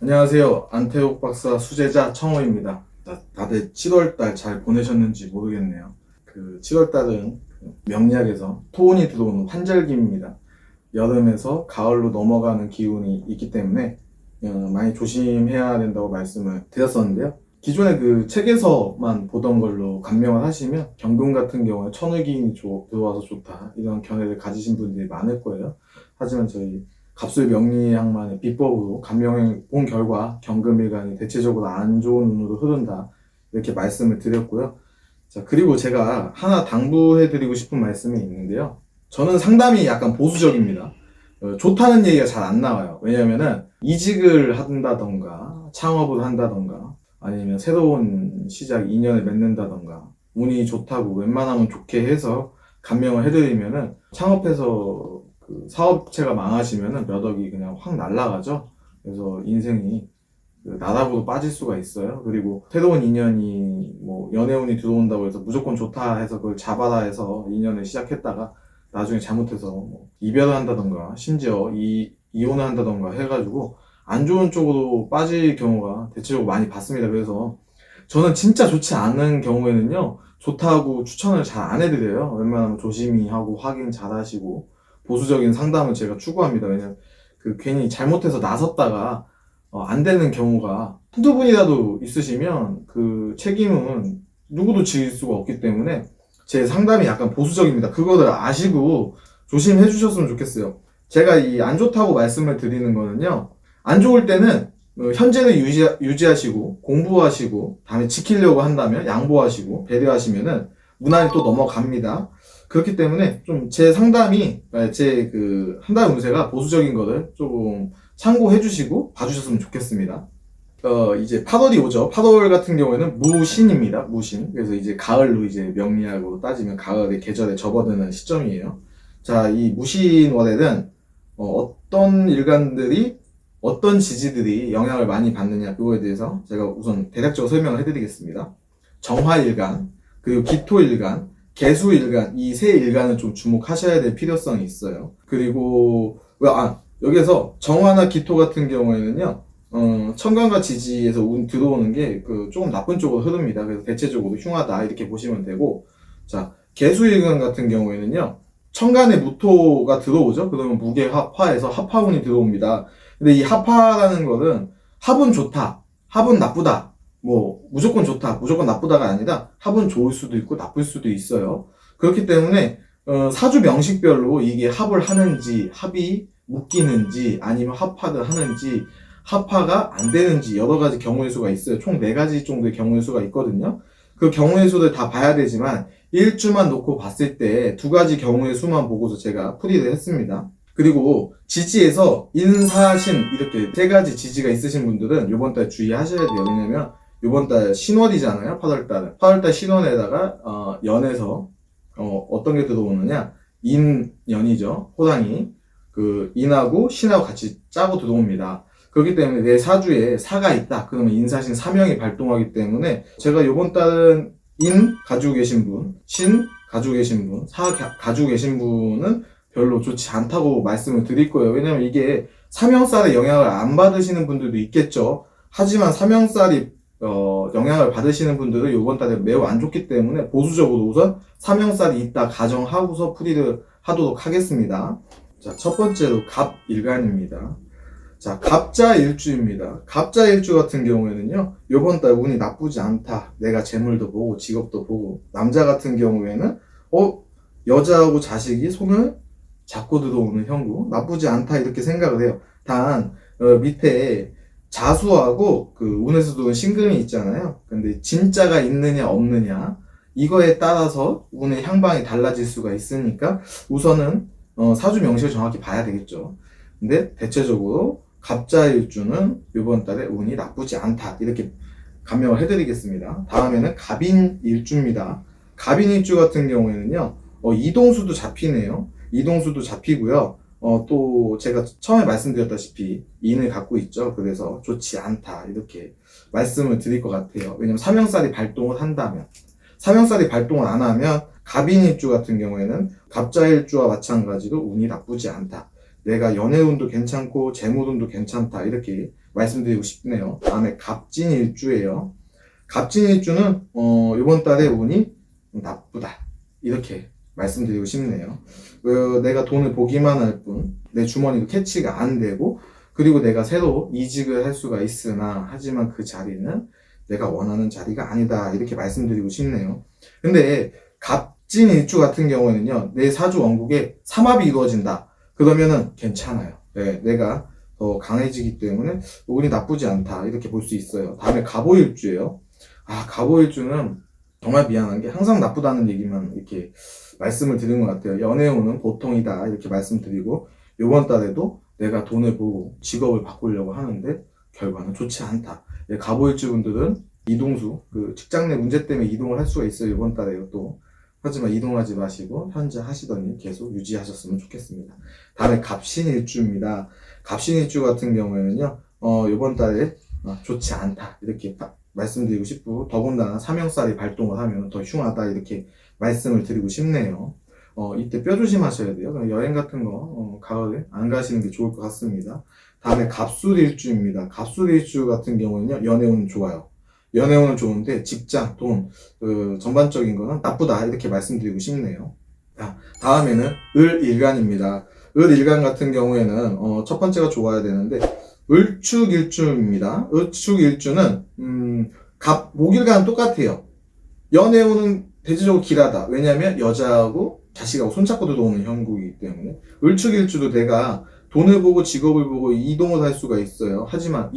안녕하세요. 안태욱 박사 수제자 청호입니다. 다들 7월달 잘 보내셨는지 모르겠네요. 7월달은 명리학에서 토운이 들어오는 환절기입니다. 여름에서 가을로 넘어가는 기운이 있기 때문에 많이 조심해야 된다고 말씀을 드렸었는데요. 기존에 책에서만 보던 걸로 감명을 하시면 경금 같은 경우에 천을기운이 들어와서 좋다 이런 견해를 가지신 분들이 많을 거예요. 하지만 저희 갑술 명리학만의 비법으로 감명해 본 결과 경금일간이 대체적으로 안 좋은 운으로 흐른다 이렇게 말씀을 드렸고요. 자, 그리고 제가 하나 당부해 드리고 싶은 말씀이 있는데요. 저는 상담이 약간 보수적입니다. 좋다는 얘기가 잘 안 나와요. 왜냐면은 이직을 한다던가 창업을 한다던가 아니면 새로운 시작 인연을 맺는다던가 운이 좋다고 웬만하면 좋게 해서 감명을 해드리면은 창업해서 사업체가 망하시면은 몇 억이 그냥 확 날아가죠. 그래서 인생이 나락으로 빠질 수가 있어요. 그리고 새로운 인연이 뭐 연애운이 들어온다고 해서 무조건 좋다 해서 그걸 잡아라 해서 인연을 시작했다가 나중에 잘못해서 뭐 이별을 한다던가 심지어 이혼을 한다던가 해가지고 안 좋은 쪽으로 빠질 경우가 대체적으로 많이 봤습니다. 그래서 저는 진짜 좋지 않은 경우에는요 좋다고 추천을 잘 안 해드려요. 웬만하면 조심히 하고 확인 잘 하시고 보수적인 상담을 제가 추구합니다. 왜냐면 괜히 잘못해서 나섰다가 안 되는 경우가 한두 분이라도 있으시면 그 책임은 누구도 질 수가 없기 때문에 제 상담이 약간 보수적입니다. 그거를 아시고 조심해 주셨으면 좋겠어요. 제가 이 안 좋다고 말씀을 드리는 거는요. 안 좋을 때는 현재를 유지하시고 공부하시고 다음에 지키려고 한다면 양보하시고 배려하시면은 무난히 또 넘어갑니다. 그렇기 때문에 좀 제 상담이 제 한 달 운세가 보수적인 거를 조금 참고해 주시고 봐주셨으면 좋겠습니다. 이제 8월이 오죠. 8월 같은 경우에는 무신입니다. 무신. 그래서 이제 가을로 이제 명리학으로 따지면 가을의 계절에 접어드는 시점이에요. 자, 이 무신월에는 어떤 일간들이 어떤 지지들이 영향을 많이 받느냐 그거에 대해서 제가 우선 대략적으로 설명을 해드리겠습니다. 정화일간, 그리고 기토일간, 개수일간 이 세 일간을 좀 주목하셔야 될 필요성이 있어요. 그리고 여기서 정화나 기토 같은 경우에는요. 천간과 지지에서 운 들어오는 게 조금 나쁜 쪽으로 흐릅니다. 그래서 대체적으로 흉하다 이렇게 보시면 되고, 자 개수일간 같은 경우에는요 천간에 무토가 들어오죠. 그러면 무게합화에서 합화운이 들어옵니다. 근데 이 합화라는 거는 합은 좋다, 합은 나쁘다, 뭐 무조건 좋다, 무조건 나쁘다가 아니라 합은 좋을 수도 있고 나쁠 수도 있어요. 그렇기 때문에 사주 명식별로 이게 합을 하는지 합이 묶이는지 아니면 합화를 하는지 합화가 안 되는지 여러 가지 경우의 수가 있어요. 총 4가지 정도의 경우의 수가 있거든요. 그 경우의 수를 다 봐야 되지만 일주만 놓고 봤을 때 2가지 경우의 수만 보고서 제가 풀이를 했습니다. 그리고 지지에서 인사신 이렇게 3가지 지지가 있으신 분들은 이번 달 주의하셔야 돼요. 왜냐면 이번 달 신월이잖아요. 8월달은 8월달 신월에다가 연에서 어떤 게 들어오느냐 인연이죠. 호랑이 인하고 신하고 같이 짜고 들어옵니다. 그렇기 때문에 내 사주에 사가 있다. 그러면 인사신 사명이 발동하기 때문에 제가 이번 달은 인 가지고 계신 분, 신 가지고 계신 분, 사 가지고 계신 분은 별로 좋지 않다고 말씀을 드릴 거예요. 왜냐면 이게 사명살의 영향을 안 받으시는 분들도 있겠죠. 하지만 사명살이 영향을 받으시는 분들은 이번 달에 매우 안 좋기 때문에 보수적으로 우선 사명살이 있다 가정하고서 풀이를 하도록 하겠습니다. 자, 첫 번째로 갑일간입니다. 자, 갑자일주입니다. 갑자일주 같은 경우에는요, 요번 달 운이 나쁘지 않다. 내가 재물도 보고, 직업도 보고, 남자 같은 경우에는, 여자하고 자식이 손을 잡고 들어오는 형국, 나쁘지 않다. 이렇게 생각을 해요. 단, 밑에 자수하고, 운에서 들어온 신금이 있잖아요. 근데 진짜가 있느냐, 없느냐, 이거에 따라서 운의 향방이 달라질 수가 있으니까, 우선은, 사주 명식을 정확히 봐야 되겠죠. 근데 대체적으로 갑자일주는 이번 달에 운이 나쁘지 않다 이렇게 감명을 해드리겠습니다. 다음에는 갑인일주입니다. 갑인일주 같은 경우에는요 이동수도 잡히네요. 이동수도 잡히고요. 또 제가 처음에 말씀드렸다시피 인을 갖고 있죠. 그래서 좋지 않다 이렇게 말씀을 드릴 것 같아요. 왜냐면 사명살이 발동을 한다면, 사명살이 발동을 안 하면 갑인일주 같은 경우에는 갑자일주와 마찬가지로 운이 나쁘지 않다. 내가 연애운도 괜찮고 재물운도 괜찮다 이렇게 말씀드리고 싶네요. 다음에 갑진일주예요. 갑진일주는 이번 달에 운이 나쁘다 이렇게 말씀드리고 싶네요. 내가 돈을 보기만 할 뿐 내 주머니도 캐치가 안 되고, 그리고 내가 새로 이직을 할 수가 있으나 하지만 그 자리는 내가 원하는 자리가 아니다 이렇게 말씀드리고 싶네요. 근데 갑진일주 같은 경우에는요, 내 사주 원국에 삼합이 이루어진다 그러면은 괜찮아요. 네, 내가 더 강해지기 때문에 운이 나쁘지 않다 이렇게 볼 수 있어요. 다음에 갑오일주예요. 갑오일주는 정말 미안한 게 항상 나쁘다는 얘기만 이렇게 말씀을 드린 것 같아요. 연애운은 보통이다 이렇게 말씀드리고, 이번 달에도 내가 돈을 보고 직업을 바꾸려고 하는데 결과는 좋지 않다. 갑오일주 분들은 이동수, 그 직장 내 문제 때문에 이동을 할 수가 있어요. 이번 달에요 또. 하지만 이동하지 마시고 현재 하시던 일 계속 유지하셨으면 좋겠습니다. 다음에 갑신일주입니다. 갑신일주 같은 경우에는요, 이번 달에 좋지 않다 이렇게 말씀드리고 싶고, 더군다나 사명살이 발동을 하면 더 흉하다 이렇게 말씀을 드리고 싶네요. 이때 뼈 조심하셔야 돼요. 여행 같은 거 가을에 안 가시는 게 좋을 것 같습니다. 다음에 갑술일주입니다. 갑술일주 같은 경우는요, 연애운은 좋아요. 연애운은 좋은데 직장, 돈, 전반적인 거는 나쁘다 이렇게 말씀드리고 싶네요. 다음에는 을일간입니다. 을일간 같은 경우에는 첫 번째가 좋아야 되는데 을축일주입니다. 을축일주는 목일간은 똑같아요. 연애운은 대체적으로 길하다. 왜냐하면 여자하고 자식하고 손잡고 들어오는 형국이기 때문에. 을축일주도 내가 돈을 보고 직업을 보고 이동을 할 수가 있어요. 하지만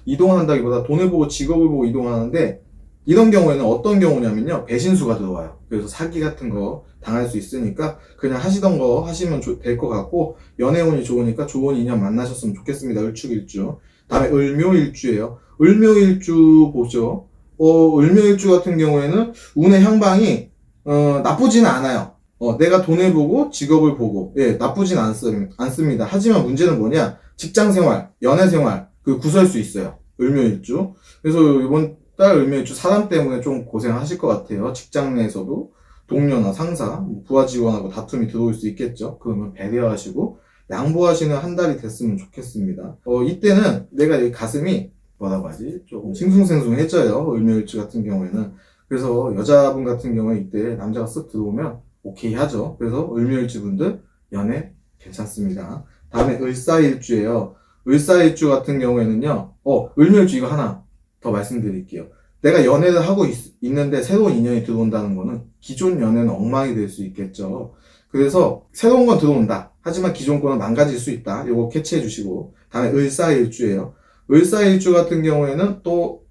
이동을 한다기보다 돈을 보고 직업을 보고 이동하는데, 이런 경우에는 어떤 경우냐면요, 배신수가 들어와요. 그래서 사기 같은 거 당할 수 있으니까 그냥 하시던 거 하시면 될 것 같고, 연애운이 좋으니까 좋은 인연 만나셨으면 좋겠습니다. 을축일주. 다음에 을묘일주예요. 을묘일주 보죠. 을묘일주 같은 경우에는 운의 향방이 나쁘지는 않아요. 내가 돈을 보고 직업을 보고, 나쁘진 않습니다. 하지만 문제는 뭐냐? 직장생활, 연애생활, 구설 수 있어요. 을묘일주. 그래서 이번 달 을묘일주 사람 때문에 좀 고생하실 것 같아요. 직장 내에서도 동료나 상사, 부하 직원하고 다툼이 들어올 수 있겠죠. 그러면 배려하시고 양보하시는 한 달이 됐으면 좋겠습니다. 이때는 내가 이 가슴이 뭐라고 하지? 조금 싱숭생숭해져요. 을묘일주 같은 경우에는. 그래서 여자분 같은 경우에 이때 남자가 쓱 들어오면 오케이 하죠. 그래서 을묘일주 분들 연애 괜찮습니다. 다음에 을사일주예요. 을사일주 같은 경우에는요, 을묘일주 이거 하나 더 말씀드릴게요. 내가 연애를 하고 있는데 새로운 인연이 들어온다는 거는 기존 연애는 엉망이 될 수 있겠죠. 그래서 새로운 건 들어온다. 하지만 기존 거는 망가질 수 있다. 요거 캐치해 주시고. 다음에 을사일주예요. 을사일주 같은 경우에는 또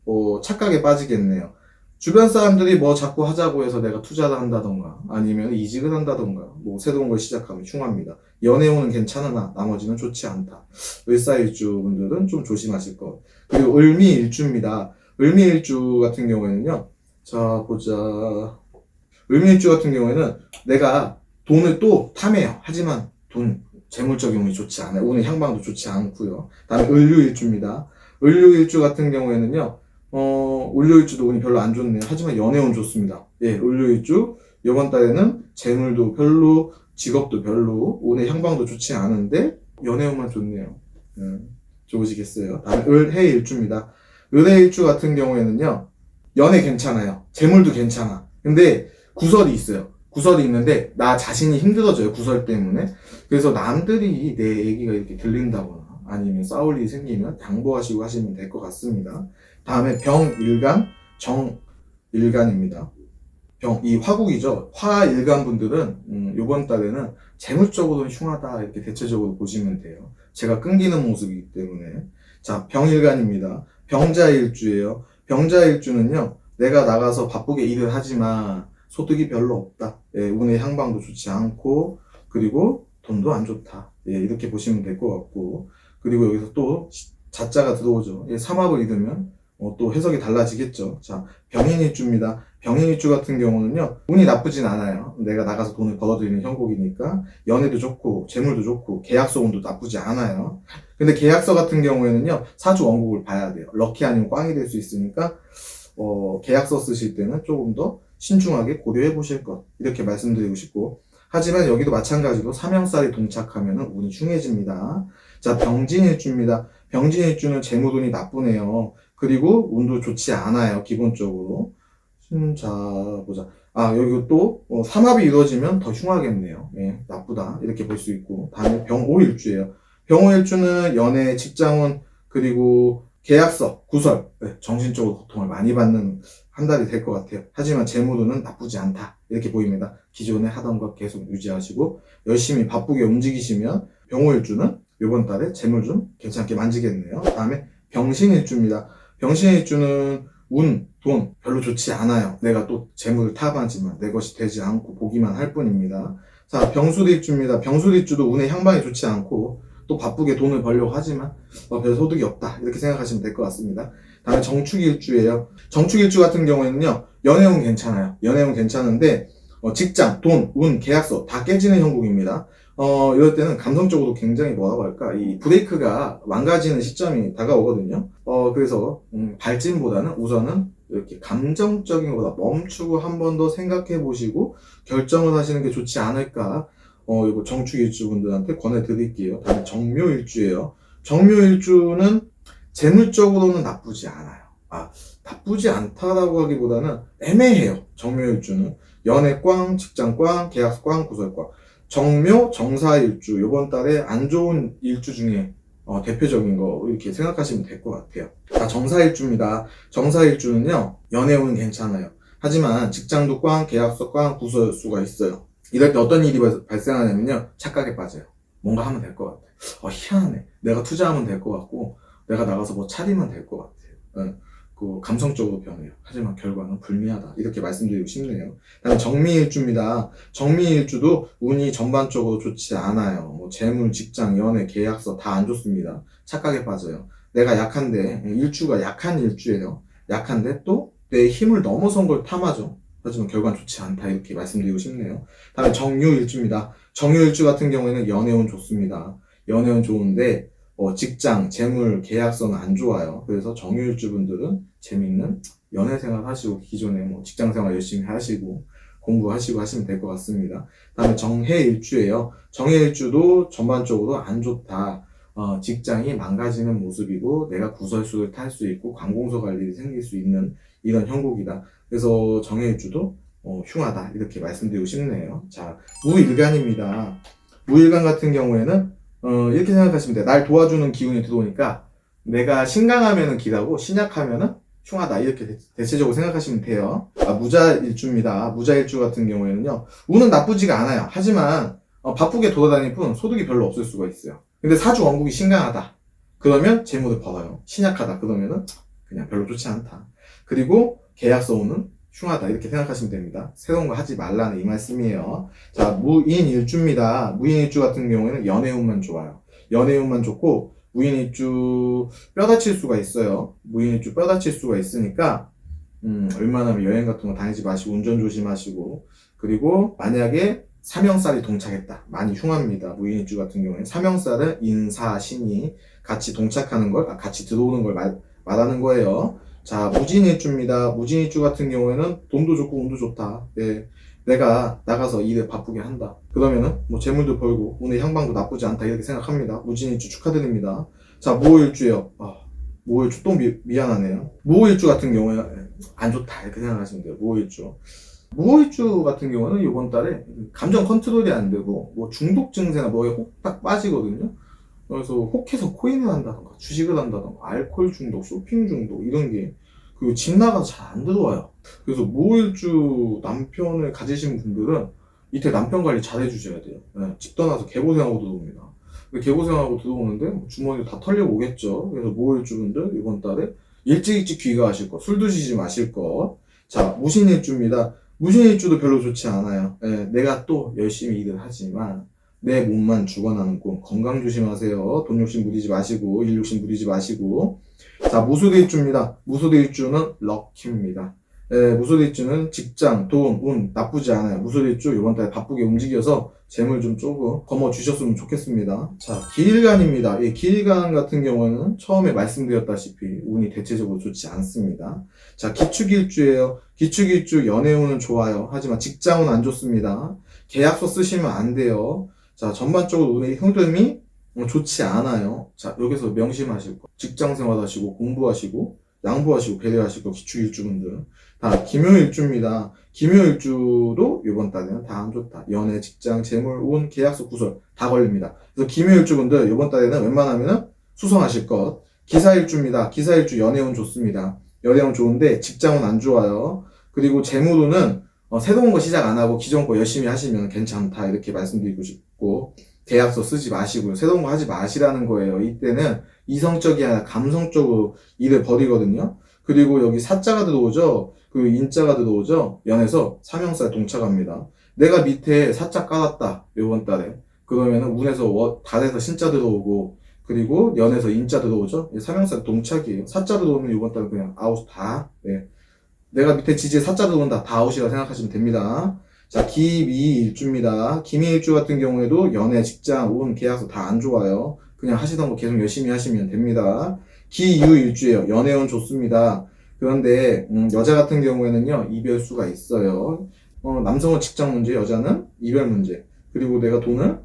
착각에 빠지겠네요. 주변 사람들이 뭐 자꾸 하자고 해서 내가 투자를 한다던가 아니면 이직을 한다던가 뭐 새로운 걸 시작하면 흉합니다. 연애운은 괜찮으나 나머지는 좋지 않다. 을사일주 분들은 좀 조심하실 것. 그리고 을미일주입니다. 을미일주 같은 경우에는요, 자 보자. 을미일주 같은 경우에는 내가 돈을 또 탐해요. 하지만 재물적인 운이 좋지 않아요. 운의 향방도 좋지 않고요. 다음에 을류일주입니다. 을류일주 같은 경우에는요, 을류일주도 운이 별로 안 좋네요. 하지만 연애운 좋습니다. 을류일주 이번 달에는 재물도 별로, 직업도 별로, 운의 향방도 좋지 않은데 연애운만 좋네요. 좋으시겠어요. 다음에 을해일주입니다. 을해일주 같은 경우에는요, 연애 괜찮아요. 재물도 괜찮아. 근데 구설이 있어요. 구설이 있는데 나 자신이 힘들어져요. 구설 때문에. 그래서 남들이 내 얘기가 이렇게 들린다거나 아니면 싸울 일이 생기면 양보하시고 하시면 될 것 같습니다. 다음에 병일간, 정일간입니다. 이 화국이죠. 화일간 분들은 이번 달에는 재물적으로 흉하다 이렇게 대체적으로 보시면 돼요. 제가 끊기는 모습이기 때문에. 자, 병일간입니다. 병자일주예요. 병자일주는요, 내가 나가서 바쁘게 일을 하지만 소득이 별로 없다. 운의 향방도 좋지 않고, 그리고 돈도 안 좋다. 이렇게 보시면 될 것 같고, 그리고 여기서 또 자자가 들어오죠. 삼합을 이루면 또 해석이 달라지겠죠. 자, 병인일주입니다. 병인일주 같은 경우는요, 운이 나쁘진 않아요. 내가 나가서 돈을 벌어들이는 형국이니까 연애도 좋고 재물도 좋고 계약서 운도 나쁘지 않아요. 근데 계약서 같은 경우에는요, 사주 원국을 봐야 돼요. 럭키 아니면 꽝이 될 수 있으니까 계약서 쓰실 때는 조금 더 신중하게 고려해 보실 것, 이렇게 말씀드리고 싶고, 하지만 여기도 마찬가지로 사명살이 동착하면 운이 흉해집니다. 자, 병진일주입니다. 병진일주는 재물운이 나쁘네요. 그리고 운도 좋지 않아요, 기본적으로. 자, 보자. 여기 또, 삼합이 이루어지면 더 흉하겠네요. 예, 나쁘다. 이렇게 볼 수 있고. 다음에 병오일주예요. 병오일주는 연애, 직장운, 그리고 계약서, 구설, 네, 정신적으로 고통을 많이 받는 한 달이 될 것 같아요. 하지만 재물운은 나쁘지 않다. 이렇게 보입니다. 기존에 하던 것 계속 유지하시고, 열심히 바쁘게 움직이시면 병오일주는 이번 달에 재물 좀 괜찮게 만지겠네요. 다음에 병신일주입니다. 병신일주는 운, 돈 별로 좋지 않아요. 내가 또 재물을 탐하지만 내 것이 되지 않고 보기만 할 뿐입니다. 자, 병술일주입니다. 병술일주도 운의 향방이 좋지 않고 또 바쁘게 돈을 벌려고 하지만 별 소득이 없다. 이렇게 생각하시면 될 것 같습니다. 다음에 정축일주예요. 정축일주 같은 경우에는요. 연애운 괜찮아요. 연애운 괜찮은데 직장, 돈, 운, 계약서 다 깨지는 형국입니다. 이럴 때는 감성적으로 굉장히 뭐라고 할까, 이 브레이크가 망가지는 시점이 다가오거든요. 그래서, 발진보다는 우선은 이렇게 감정적인 것보다 멈추고 한 번 더 생각해 보시고 결정을 하시는 게 좋지 않을까. 이거 정축일주 분들한테 권해드릴게요. 다음에 정묘일주예요. 정묘일주는 재물적으로는 나쁘지 않아요. 나쁘지 않다라고 하기보다는 애매해요. 정묘일주는. 연애꽝, 직장꽝, 계약꽝, 구설꽝. 정묘, 정사일주, 이번 달에 안 좋은 일주 중에 대표적인 거 이렇게 생각하시면 될 것 같아요. 자, 정사일주입니다. 정사일주는요, 연애운은 괜찮아요. 하지만 직장도 꽝, 계약서 꽝, 구설수가 있어요. 이럴 때 어떤 일이 발생하냐면요, 착각에 빠져요. 뭔가 하면 될 것 같아요. 희한하네. 내가 투자하면 될 것 같고, 내가 나가서 뭐 차리면 될 것 같아요. 감성적으로 변해요. 하지만 결과는 불미하다. 이렇게 말씀드리고 싶네요. 다음에 정미일주입니다. 정미일주도 운이 전반적으로 좋지 않아요. 뭐 재물, 직장, 연애, 계약서 다 안 좋습니다. 착각에 빠져요. 내가 약한데, 일주가 약한 일주예요. 약한데 또 내 힘을 넘어선 걸 탐하죠. 하지만 결과는 좋지 않다. 이렇게 말씀드리고 싶네요. 다음에 정유일주입니다. 정유일주 같은 경우에는 연애운 좋습니다. 연애운 좋은데 직장, 재물, 계약서는 안 좋아요. 그래서 정유일주 분들은 재밌는 연애 생활 하시고 기존에 뭐 직장 생활 열심히 하시고 공부하시고 하시면 될 것 같습니다. 다음에 정해일주예요. 정해일주도 전반적으로 안 좋다. 직장이 망가지는 모습이고 내가 구설수를 탈 수 있고 관공서 갈 일이 생길 수 있는 이런 형국이다. 그래서 정해일주도 흉하다. 이렇게 말씀드리고 싶네요. 자, 무일간입니다. 무일간 같은 경우에는 이렇게 생각하시면 돼요. 날 도와주는 기운이 들어오니까 내가 신강하면은 기라고 신약하면은 흉하다. 이렇게 대체적으로 생각하시면 돼요. 무자일주입니다. 무자일주 같은 경우에는요. 운은 나쁘지가 않아요. 하지만 바쁘게 돌아다닐 뿐 소득이 별로 없을 수가 있어요. 근데 사주 원국이 신강하다. 그러면 재물을 벌어요. 신약하다. 그러면은 그냥 별로 좋지 않다. 그리고 계약서 운은 흉하다. 이렇게 생각하시면 됩니다. 새로운 거 하지 말라는 이 말씀이에요. 자, 무인일주입니다. 무인일주 같은 경우에는 연애운만 좋아요. 연애운만 좋고 무인일주 뼈 다칠 수가 있어요. 무인일주 뼈 다칠 수가 있으니까 웬만하면 여행 같은 거 다니지 마시고 운전 조심하시고, 그리고 만약에 사명살이 동착했다. 많이 흉합니다. 무인일주 같은 경우에는 사명살은 인사, 신이 같이 동착하는 걸, 같이 들어오는 걸 말하는 거예요. 자, 무진일주입니다. 무진일주 같은 경우에는 돈도 좋고 운도 좋다. 네, 내가 나가서 일을 바쁘게 한다. 그러면은 뭐 재물도 벌고 운의 향방도 나쁘지 않다. 이렇게 생각합니다. 무진일주 축하드립니다. 자, 무오일주요. 무오일주 또 미안하네요. 무오일주 같은 경우에 안 좋다. 이렇게 생각하시면 돼요. 무오일주. 무오일주 같은 경우는 이번 달에 감정 컨트롤이 안 되고 뭐 중독 증세나 뭐에 혹딱 빠지거든요. 그래서 혹해서 코인을 한다던가 주식을 한다던가 알코올 중독, 쇼핑 중독 이런 게, 그리고 집 나가서 잘 안 들어와요. 그래서 무오일주 남편을 가지신 분들은 이때 남편 관리 잘 해주셔야 돼요. 네, 집 떠나서 개고생하고 들어옵니다. 개고생하고 들어오는데 뭐 주머니 다 털려 오겠죠. 그래서 무오일주 분들 이번 달에 일찍 귀가하실 것, 술 드시지 마실 것. 자, 무신일주입니다. 무신일주도 별로 좋지 않아요. 네, 내가 또 열심히 일을 하지만 내 몸만 죽어나는 꿈. 건강 조심하세요. 돈 욕심 부리지 마시고 일 욕심 부리지 마시고. 자, 무술일주입니다. 무술일주는 럭키입니다. 무술일주는 직장, 돈, 운 나쁘지 않아요. 무술일주 이번 달에 바쁘게 움직여서 재물 좀 조금 거머 주셨으면 좋겠습니다. 자, 기일간입니다. 이 기일간 같은 경우는 처음에 말씀드렸다시피 운이 대체적으로 좋지 않습니다. 자, 기축일주예요. 기축일주 연애운은 좋아요. 하지만 직장은 안 좋습니다. 계약서 쓰시면 안 돼요. 자, 전반적으로 운의 흐름이 좋지 않아요. 자, 여기서 명심하실 거. 직장 생활하시고, 공부하시고, 양보하시고, 배려하시고, 기축일주분들. 다 기묘일주입니다. 기묘일주도 이번 달에는 다 안 좋다. 연애, 직장, 재물, 운, 계약서, 구설 다 걸립니다. 그래서 기묘일주분들 이번 달에는 웬만하면은 수성하실 것. 기사일주입니다. 기사일주 연애운 좋습니다. 연애운 좋은데 직장은 안 좋아요. 그리고 재물운은 새로운 거 시작 안 하고 기존 거 열심히 하시면 괜찮다. 이렇게 말씀드리고 싶고, 계약서 쓰지 마시고요. 새로운 거 하지 마시라는 거예요. 이때는 이성적이 아니라 감성적으로 일을 벌이거든요. 그리고 여기 사자가 들어오죠. 그 인자가 들어오죠. 연에서 삼형살 동차갑니다. 내가 밑에 사자 깔았다. 요번 달에. 그러면은 운에서 달에서 신자 들어오고, 그리고 연에서 인자 들어오죠. 삼형살 동착이에요. 사자 들어오면 요번 달은 그냥 아웃 다. 네. 내가 밑에 지지에 사자 들어온다. 다 아웃이라고 생각하시면 됩니다. 자, 기미일주입니다. 기미일주 같은 경우에도 연애, 직장, 운, 계약서 다 안 좋아요. 그냥 하시던 거 계속 열심히 하시면 됩니다. 기유일주예요. 연애운 좋습니다. 그런데 여자 같은 경우에는요, 이별수가 있어요. 남성은 직장 문제, 여자는 이별 문제. 그리고 내가 돈을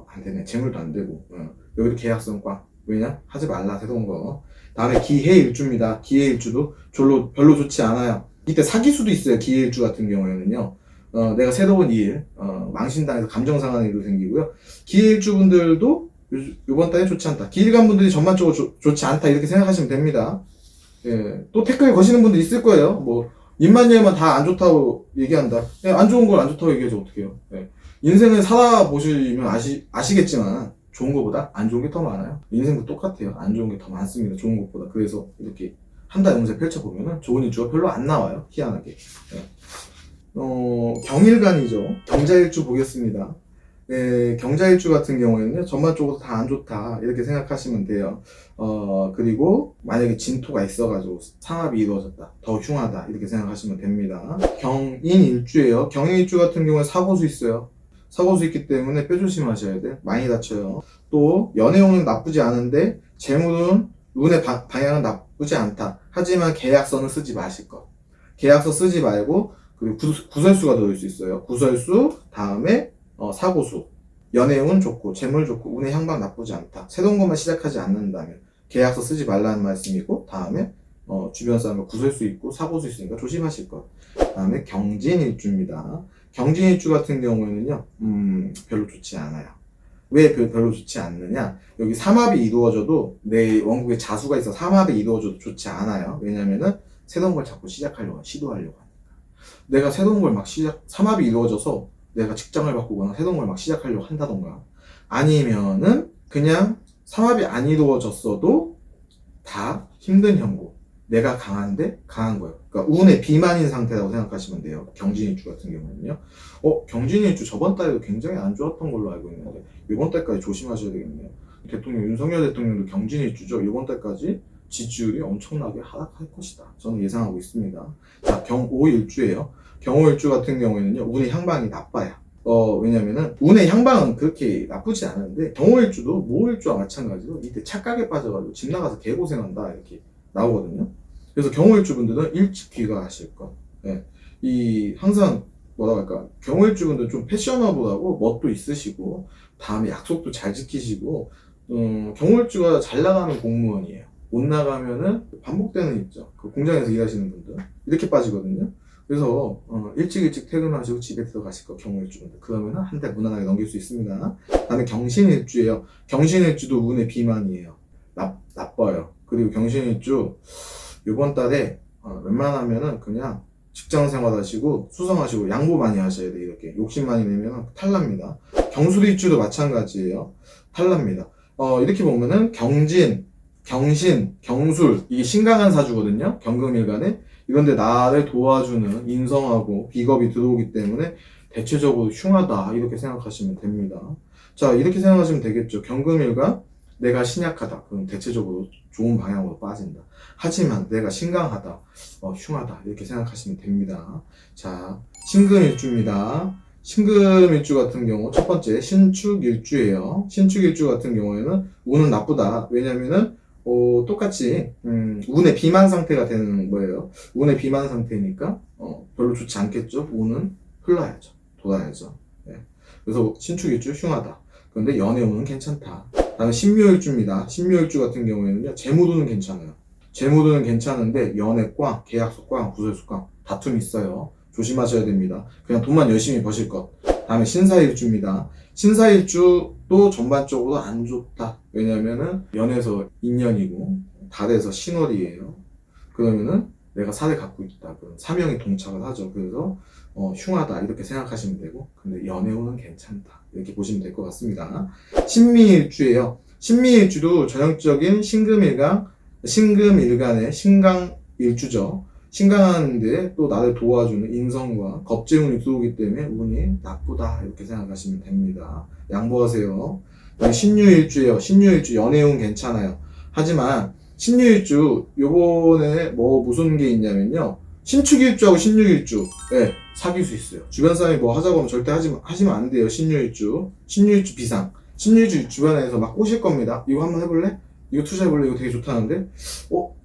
안 되네. 재물도 안 되고. 여기도 계약성 꽉. 왜냐? 하지 말라, 새로운 거. 다음에 기해일주입니다. 기해일주도 별로 좋지 않아요. 이때 사기수도 있어요. 기해일주 같은 경우에는요. 내가 새로운 일, 망신당해서 감정상하는 일도 생기고요. 기일주분들도 이번 달에 좋지 않다. 기일간 분들이 전반적으로 좋지 않다. 이렇게 생각하시면 됩니다. 예, 또 댓글 거시는 분들 있을 거예요. 뭐, 입만 다 안 좋다고 얘기한다. 예, 안 좋은 걸 안 좋다고 얘기하지, 어떡해요. 예. 인생을 살아보시면 아시겠지만, 좋은 것보다 안 좋은 게 더 많아요. 인생도 똑같아요. 안 좋은 게 더 많습니다. 좋은 것보다. 그래서 이렇게 한 달 운세 펼쳐보면은 좋은 일주가 별로 안 나와요. 희한하게. 예. 경일간이죠. 경자일주 보겠습니다. 네, 경자일주 같은 경우에는요, 전반적으로 다 안 좋다. 이렇게 생각하시면 돼요. 그리고 만약에 진토가 있어가지고 상합이 이루어졌다. 더 흉하다. 이렇게 생각하시면 됩니다. 경인일주예요. 경인일주 같은 경우에 사고수 있어요. 사고수 있기 때문에 뼈 조심하셔야 돼. 많이 다쳐요. 또, 연애운은 나쁘지 않은데, 재물은, 운의 방향은 나쁘지 않다. 하지만 계약서는 쓰지 마실 것. 계약서 쓰지 말고, 그리고 구설수가 들어올 수 있어요. 구설수, 다음에 사고수. 연애운 좋고, 재물 좋고, 운의 향방 나쁘지 않다. 새로운 것만 시작하지 않는다면 계약서 쓰지 말라는 말씀이고, 다음에 주변 사람과 구설수 있고, 사고수 있으니까 조심하실 것. 다음에 경진일주입니다. 경진일주 같은 경우에는요, 별로 좋지 않아요. 왜 별로 좋지 않느냐? 여기 삼합이 이루어져도 내 원국에 자수가 있어 삼합이 이루어져도 좋지 않아요. 왜냐면은 새로운 걸 자꾸 시도하려고 하니까. 내가 새로운 걸 삼합이 이루어져서 내가 직장을 바꾸거나 새로운 걸 시작하려고 한다던가, 아니면은 그냥 삼합이 안 이루어졌어도 다 힘든 형국. 내가 강한데 강한 거예요. 그러니까 운의 비만인 상태라고 생각하시면 돼요. 경진일주 같은 경우는요. 경진일주 저번 달에도 굉장히 안 좋았던 걸로 알고 있는데 이번 달까지 조심하셔야 되겠네요. 대통령 윤석열 대통령도 경진일주죠. 이번 달까지 지지율이 엄청나게 하락할 것이다. 저는 예상하고 있습니다. 자, 경오일주예요. 경오일주 같은 경우에는요, 운의 향방이 나빠요. 왜냐면은, 운의 향방은 그렇게 나쁘지 않은데, 경오일주도 모일주와 마찬가지로 이때 착각에 빠져가지고 집 나가서 개고생한다. 이렇게 나오거든요. 그래서 경오일주 분들은 일찍 귀가하실 것. 네. 항상, 경오일주 분들은 좀 패셔너블하고, 멋도 있으시고, 다음에 약속도 잘 지키시고, 경오일주가 잘 나가는 공무원이에요. 못 나가면은 반복되는 있죠. 그 공장에서 일하시는 분들 이렇게 빠지거든요. 그래서 일찍 퇴근하시고 집에 들어가실 거 경우일주인데 그러면은 한 달 무난하게 넘길 수 있습니다. 다음에 경신일주예요. 경신일주도 운의 비만이에요. 나빠요. 그리고 경신일주 이번 달에 웬만하면은 그냥 직장 생활하시고 수성하시고 양보 많이 하셔야 돼요. 이렇게 욕심 많이 내면 탈납니다. 경술일주도 마찬가지예요. 탈납니다. 이렇게 보면은 경신, 경술, 이게 신강한 사주거든요. 경금일간에. 이런데 나를 도와주는 인성하고 비겁이 들어오기 때문에 대체적으로 흉하다. 이렇게 생각하시면 됩니다. 자, 이렇게 생각하시면 되겠죠. 경금일간, 내가 신약하다. 그럼 대체적으로 좋은 방향으로 빠진다. 하지만 내가 신강하다. 흉하다. 이렇게 생각하시면 됩니다. 자, 신금일주입니다. 신금일주 같은 경우 첫 번째 신축일주예요. 신축일주 같은 경우에는 운은 나쁘다. 왜냐면은 똑같이 운의 비만 상태가 되는 거예요. 운의 비만 상태니까 별로 좋지 않겠죠. 운은 흘러야죠. 돌아야죠. 네. 그래서 신축일주 흉하다. 그런데 연애운은 괜찮다. 다음에 신묘일주입니다. 신묘일주 같은 경우에는요, 재무도는 괜찮아요. 재무도는 괜찮은데 연애과, 계약서과, 구설수과 다툼이 있어요. 조심하셔야 됩니다. 그냥 돈만 열심히 버실 것. 다음에 신사일주입니다. 신사일주도 전반적으로 안 좋다. 왜냐면은 연에서 인연이고 달에서 신월이에요. 그러면은 내가 살을 갖고 있다. 그럼 사명이 동착을 하죠. 그래서 흉하다 이렇게 생각하시면 되고, 근데 연애운은 괜찮다 이렇게 보시면 될 것 같습니다. 신미일주예요. 신미일주도 전형적인 신금일간의 신강일주죠. 신강하는데 또 나를 도와주는 인성과 겁재운이 들어오기 때문에 운이 나쁘다 이렇게 생각하시면 됩니다. 양보하세요. 신유일주예요. 신유일주 연애운 괜찮아요. 하지만 신유일주 요번에 무슨 게 있냐면요, 신축일주하고 신유일주 사귈 수 있어요. 주변 사람이 뭐 하자고 하면 절대 하시면 안 돼요. 신유일주 비상. 신유일주 주변에서 막 꼬실 겁니다. 이거 한번 해볼래? 이거 투자해볼래? 이거 되게 좋다는데?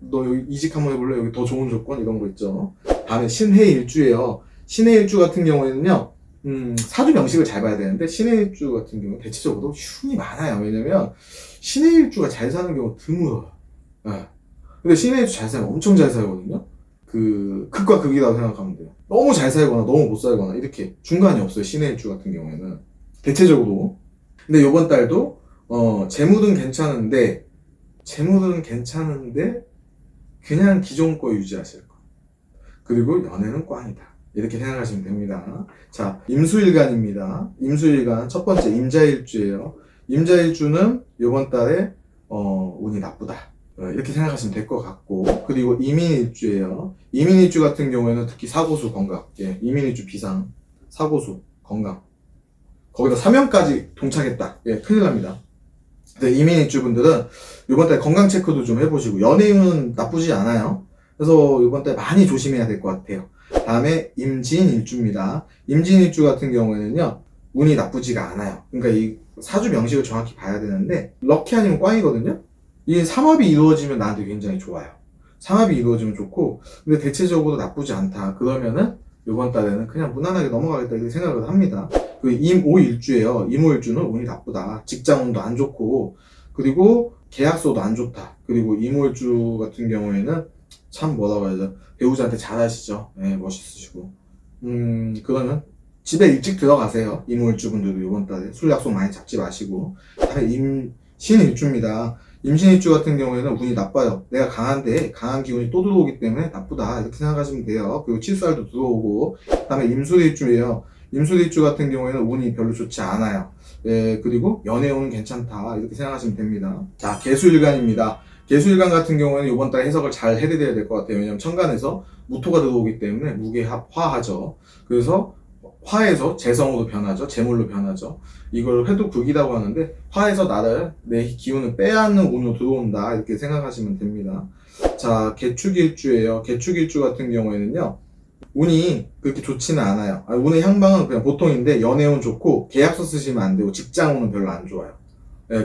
너 여기 이직 한번 해볼래? 여기 더 좋은 조건? 이런 거 있죠. 다음에 신해일주예요. 신해일주 같은 경우에는요, 사주 명식을 잘 봐야 되는데, 신해일주 같은 경우는 대체적으로 흉이 많아요. 왜냐면 신해일주가 잘 사는 경우가 드물어요. 근데 신해일주 잘 살면 엄청 잘 살거든요. 극과 극이라고 생각하면 돼요. 너무 잘 살거나 너무 못 살거나 이렇게 중간이 없어요. 신해일주 같은 경우에는 대체적으로. 근데 요번 달도 재물은 괜찮은데 그냥 기존 거 유지하실 거. 그리고 연애는 꽝이다 이렇게 생각하시면 됩니다. 자, 임수일간입니다. 임수일간 첫 번째 임자일주예요. 임자일주는 요번 달에 운이 나쁘다 이렇게 생각하시면 될 것 같고, 그리고 이민일주예요. 이민일주 같은 경우에는 특히 사고수 건강, 이민일주 비상, 사고수 건강, 거기다 사명까지 동착했다. 큰일 납니다. 이민일주 분들은 이번 달 건강 체크도 좀 해보시고, 연애운은 나쁘지 않아요. 그래서 이번 달 많이 조심해야 될 것 같아요. 다음에 임진일주입니다. 임진일주 같은 경우에는요, 운이 나쁘지가 않아요. 그러니까 이 사주 명식을 정확히 봐야 되는데, 럭키 아니면 꽝이거든요. 이 삼합이 이루어지면 나한테 굉장히 좋아요. 삼합이 이루어지면 좋고, 근데 대체적으로 나쁘지 않다. 그러면은 이번 달에는 그냥 무난하게 넘어가겠다 이렇게 생각을 합니다. 임오일주예요. 임오일주는 운이 나쁘다. 직장운도 안 좋고, 그리고 계약서도 안 좋다. 그리고 임오일주 같은 경우에는 참 뭐라고 해야죠? 배우자한테 잘하시죠. 멋있으시고. 그러면 집에 일찍 들어가세요. 임오일주 분들도 이번 달에 술 약속 많이 잡지 마시고. 다음에 임신일주입니다. 임신일주 같은 경우에는 운이 나빠요. 내가 강한데 강한 기운이 또 들어오기 때문에 나쁘다 이렇게 생각하시면 돼요. 그리고 칠살도 들어오고. 그다음에 임술일주예요. 임술일주 같은 경우에는 운이 별로 좋지 않아요. 그리고 연애운은 괜찮다 이렇게 생각하시면 됩니다. 자, 개수일간입니다. 개수일간 같은 경우에는 이번 달 해석을 잘 해드려야 될 것 같아요. 왜냐면 천간에서 무토가 들어오기 때문에 무게합화하죠. 그래서 화에서 재성으로 변하죠. 재물로 변하죠. 이걸 회두극이라고 하는데, 화에서 내 기운을 빼앗는 운으로 들어온다 이렇게 생각하시면 됩니다. 자, 개축일주예요. 개축일주 같은 경우에는요, 운이 그렇게 좋지는 않아요. 운의 향방은 그냥 보통인데, 연애운 좋고 계약서 쓰시면 안 되고 직장운은 별로 안 좋아요.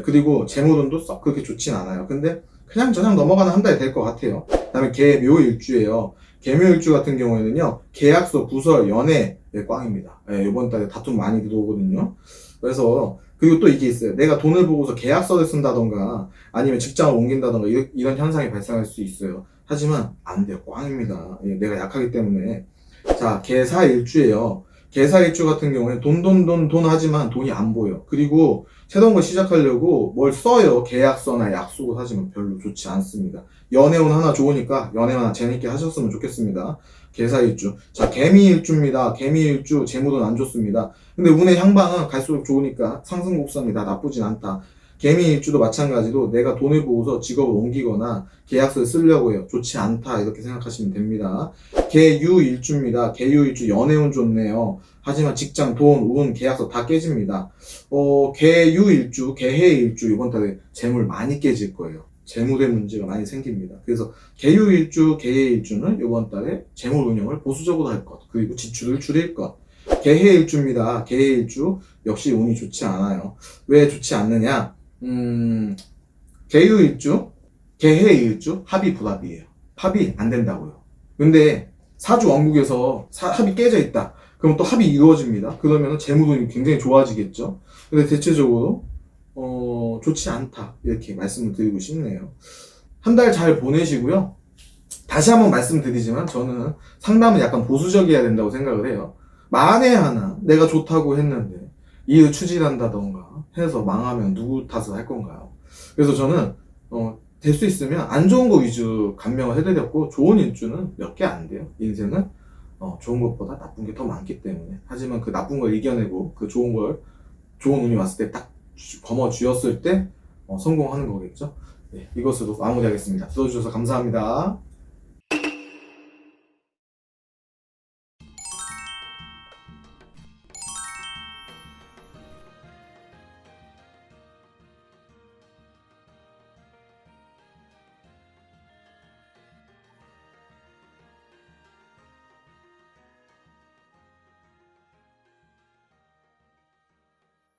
그리고 재물운도 썩 그렇게 좋진 않아요. 근데 그냥 넘어가는 한 달이 될 것 같아요. 그 다음에 개묘일주예요. 개묘일주 같은 경우에는요, 계약서, 부설, 연애 꽝입니다. 이번 달에 다툼 많이 들어오거든요. 그래서 그리고 또 이게 있어요. 내가 돈을 보고서 계약서를 쓴다던가 아니면 직장을 옮긴다던가 이런 현상이 발생할 수 있어요. 하지만 안 돼요. 꽝입니다. 내가 약하기 때문에. 자, 개사일주예요. 개사일주 같은 경우에 돈 하지만 돈이 안 보여. 그리고 새로운 걸 시작하려고 뭘 써요. 계약서나 약속을 하지만 별로 좋지 않습니다. 연애운 하나 좋으니까 연애 하나 재밌게 하셨으면 좋겠습니다. 개사일주. 자, 개미일주입니다. 개미일주 재물은 안 좋습니다. 근데 운의 향방은 갈수록 좋으니까 상승곡선이다. 나쁘진 않다. 개미일주도 마찬가지로 내가 돈을 보고서 직업을 옮기거나 계약서를 쓰려고 해요. 좋지 않다 이렇게 생각하시면 됩니다. 개유일주입니다. 개유일주 연애운 좋네요. 하지만 직장, 돈, 운, 계약서 다 깨집니다. 개유일주, 개해일주 이번 달에 재물 많이 깨질 거예요. 재물의 문제가 많이 생깁니다. 그래서 개유일주, 개해일주는 이번 달에 재물 운영을 보수적으로 할 것, 그리고 지출을 줄일 것. 개해일주입니다. 개해일주 역시 운이 좋지 않아요. 왜 좋지 않느냐? 개유일주, 개해일주 합이 불합이에요. 합이 안 된다고요. 근데 사주 원국에서 합이 깨져 있다. 그럼 또 합이 이루어집니다. 그러면 재물운이 굉장히 좋아지겠죠. 근데 대체적으로 좋지 않다 이렇게 말씀을 드리고 싶네요. 한 달 잘 보내시고요. 다시 한번 말씀드리지만 저는 상담은 약간 보수적이어야 된다고 생각을 해요. 만에 하나 내가 좋다고 했는데 일을 추진한다던가 해서 망하면 누구 탓을 할 건가요? 그래서 저는 될 수 있으면 안 좋은 거 위주 감명을 해드렸고, 좋은 일주는 몇 개 안 돼요. 인생은 좋은 것보다 나쁜 게 더 많기 때문에. 하지만 그 나쁜 걸 이겨내고 그 좋은 운이 왔을 때 딱 거머 쥐었을 때 성공하는 거겠죠. 네, 이것으로 마무리하겠습니다. 들어주셔서 감사합니다.